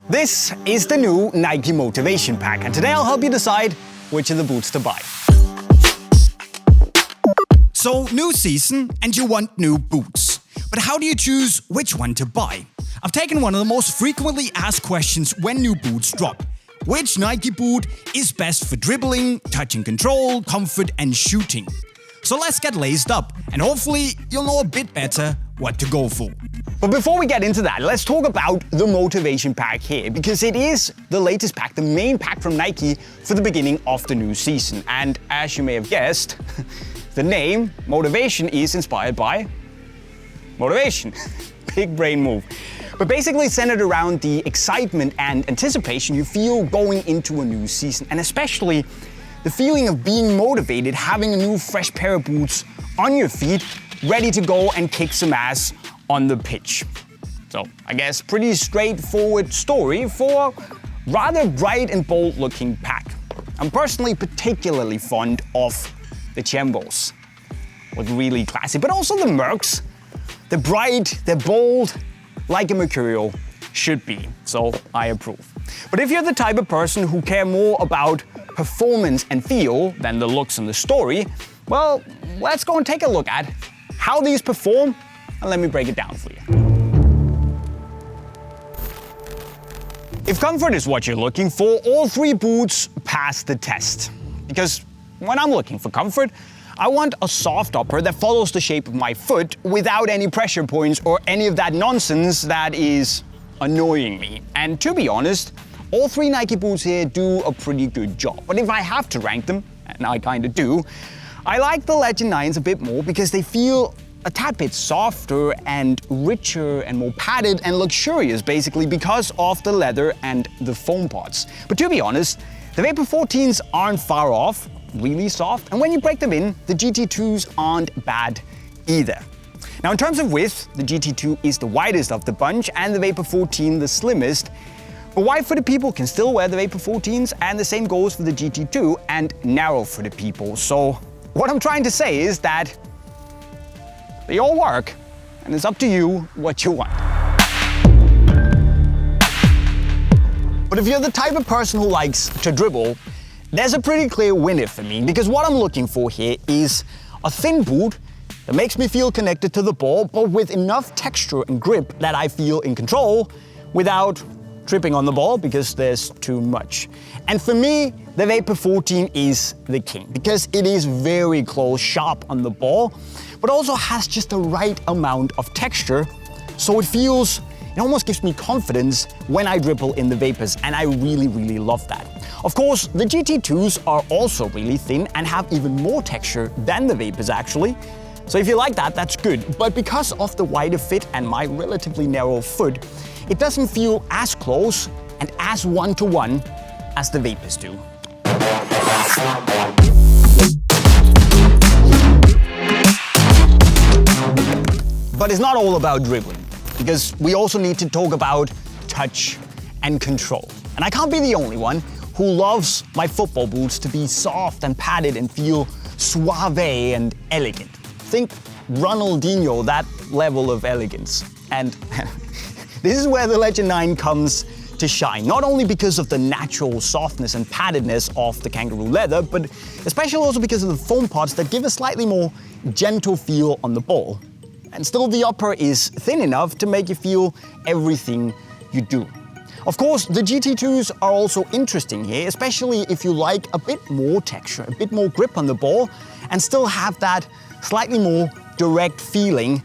This is the new Nike Motivation Pack, and today I'll help you decide which of the boots to buy. So, new season and you want new boots. But how do you choose which one to buy? I've taken one of the most frequently asked questions when new boots drop. Which Nike boot is best for dribbling, touch and control, comfort and shooting? So let's get laced up, and hopefully you'll know a bit better what to go for. But before we get into that, let's talk about the Motivation Pack here, because it is the latest pack, the main pack from Nike for the beginning of the new season. And as you may have guessed, the name, Motivation, is inspired by motivation. Big brain move. But basically centered around the excitement and anticipation you feel going into a new season, and especially the feeling of being motivated, having a new fresh pair of boots on your feet, ready to go and kick some ass on the pitch. So I guess pretty straightforward story for a rather bright and bold looking pack. I'm personally particularly fond of the Tiempos. Look really classy, but also the Mercs. They're bright, they're bold, like a Mercurial should be, so I approve. But if you're the type of person who care more about performance and feel than the looks and the story, well, let's go and take a look at how these perform, and let me break it down for you. If comfort is what you're looking for, all three boots pass the test. Because when I'm looking for comfort, I want a soft upper that follows the shape of my foot without any pressure points or any of that nonsense that is annoying me. And to be honest, all three Nike boots here do a pretty good job. But if I have to rank them, and I kinda do, I like the Legend 9s a bit more because they feel a tad bit softer and richer and more padded and luxurious, basically because of the leather and the foam pods. But to be honest, the Vapor 14s aren't far off, really soft, and when you break them in, the GT2s aren't bad either. Now in terms of width, the GT2 is the widest of the bunch and the Vapor 14 the slimmest. But wide-footed people can still wear the Vapor 14s, and the same goes for the GT2 and narrow-footed people. So what I'm trying to say is that they all work, and it's up to you what you want. But if you're the type of person who likes to dribble, there's a pretty clear winner for me, because what I'm looking for here is a thin boot that makes me feel connected to the ball, but with enough texture and grip that I feel in control without tripping on the ball because there's too much. And for me, the Vapor 14 is the king because it is very close, sharp on the ball, but also has just the right amount of texture, so it almost gives me confidence when I dribble in the Vapors, and I really, really love that. Of course, the GT2s are also really thin and have even more texture than the Vapors actually. So if you like that, that's good. But because of the wider fit and my relatively narrow foot, it doesn't feel as close and as one-to-one as the Vapors do. But it's not all about dribbling, because we also need to talk about touch and control. And I can't be the only one who loves my football boots to be soft and padded and feel suave and elegant. Think Ronaldinho, that level of elegance. And this is where the Legend 9 comes to shine, not only because of the natural softness and paddedness of the kangaroo leather, but especially also because of the foam pods that give a slightly more gentle feel on the ball. And still the upper is thin enough to make you feel everything you do. Of course, the GT2s are also interesting here, especially if you like a bit more texture, a bit more grip on the ball, and still have that slightly more direct feeling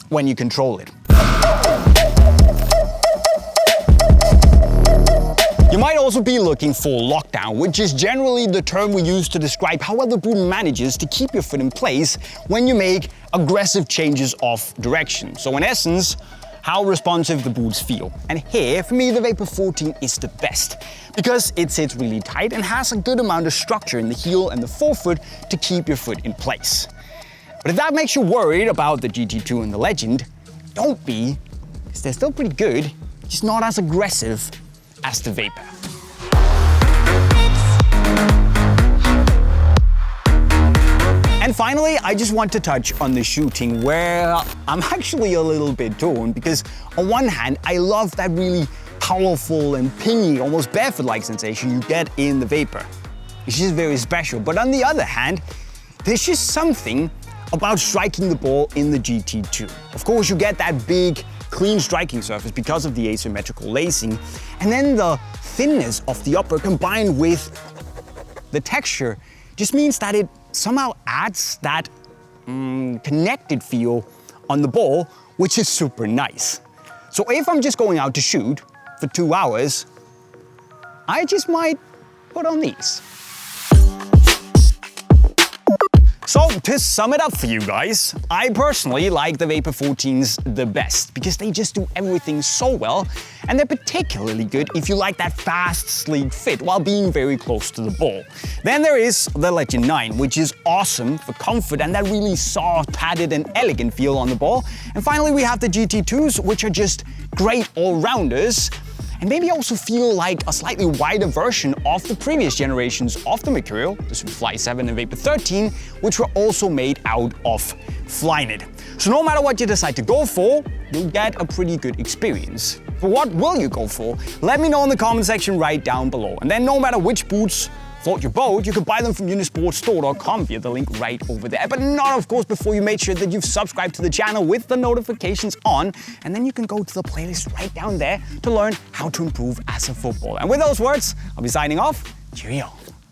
when you control it. You might also be looking for lockdown, which is generally the term we use to describe how well the boot manages to keep your foot in place when you make aggressive changes of direction. So in essence, how responsive the boots feel. And here, for me, the Vapor 14 is the best because it sits really tight and has a good amount of structure in the heel and the forefoot to keep your foot in place. But if that makes you worried about the GT2 and the Legend, don't be, because they're still pretty good, just not as aggressive as the Vapor. And finally, I just want to touch on the shooting, where I'm actually a little bit torn, because on one hand, I love that really powerful and pingy, almost barefoot-like sensation you get in the Vapor. It's just very special. But on the other hand, there's just something about striking the ball in the GT2. Of course, you get that big, clean striking surface because of the asymmetrical lacing, and then the thinness of the upper combined with the texture just means that it somehow adds that connected feel on the ball, which is super nice. So if I'm just going out to shoot for 2 hours, I just might put on these. So to sum it up for you guys, I personally like the Vapor 14s the best because they just do everything so well, and they're particularly good if you like that fast, sleek fit while being very close to the ball. Then there is the Legend 9, which is awesome for comfort and that really soft, padded and elegant feel on the ball. And finally we have the GT2s, which are just great all-rounders, and maybe also feel like a slightly wider version of the previous generations of the Mercurial, the Superfly 7 and Vapor 13, which were also made out of Flyknit. So no matter what you decide to go for, you'll get a pretty good experience. But what will you go for? Let me know in the comment section right down below. And then no matter which boots float your boat, you can buy them from unisportstore.com via the link right over there. But not, of course, before you make sure that you've subscribed to the channel with the notifications on, and then you can go to the playlist right down there to learn how to improve as a footballer. And with those words, I'll be signing off. Cheerio.